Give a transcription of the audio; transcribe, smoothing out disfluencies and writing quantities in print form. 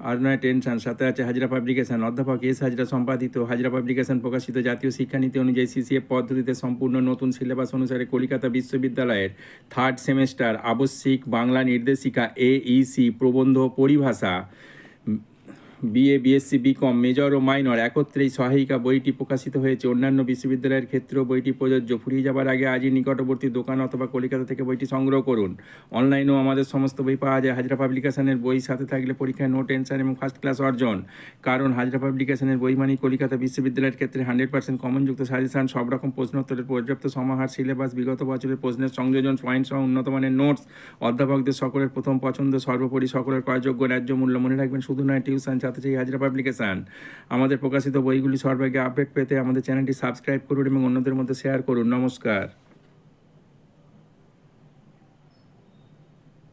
আর নয় টেনশন, সাথে আছে হাজরা পাবলিকেশন। অধ্যাপক এস হাজরা সম্পাদিত হাজরা পাবলিকেশন প্রকাশিত জাতীয় শিক্ষানীতি অনুযায়ী সিসিএফ পদ্ধতিতে সম্পূর্ণ নতুন সিলেবাস অনুসারে কলকাতা বিশ্ববিদ্যালয়ের থার্ড সেমেস্টার আবশ্যিক বাংলা নির্দেশিকা এইসি প্রবন্ধ পরিভাষা বিএ বিএসসি বিকম মেজর ও মাইনর একত্রেই সহায়িকা বইটি প্রকাশিত হয়েছে। অন্যান্য বিশ্ববিদ্যালয়ের ক্ষেত্রেও বইটি প্রযোজ্য। ফুরিয়ে যাবার আগে আজই নিকটবর্তী দোকান অথবা কলকাতা থেকে বইটি সংগ্রহ করুন। অনলাইনেও আমাদের সমস্ত বই পাওয়া যায়। হাজরা পাবলিকেশনের বই সাথে থাকলে পরীক্ষায় নো টেনশন এবং ফার্স্ট ক্লাস অর্জন। কারণ হাজরা পাবলিকেশনের বই মানেই কলকাতা বিশ্ববিদ্যালয়ের ক্ষেত্রে 100% কমনযুক্ত সাজেশন, সব রকম প্রশ্নোত্তরের পর্যাপ্ত সমাহার, সিলেবাস, বিগত বছরের প্রশ্নের সংযোজন, পয়েন্ট সহ উন্নত মানের নোটস, অধ্যাপকদের সকলের প্রথম পছন্দ, সর্বোপরি সকলের ক্রয়যোগ্য ন্যায্য মূল্য। মনে রাখবেন, শুধু নয় টিউশন, সাথে সেই হাজরা পাবলিকেশন। আমাদের প্রকাশিত বইগুলি সর্বাগে আপডেট পেতে আমাদের চ্যানেলটি সাবস্ক্রাইব করুন এবং অন্যদের মধ্যে শেয়ার করুন। নমস্কার।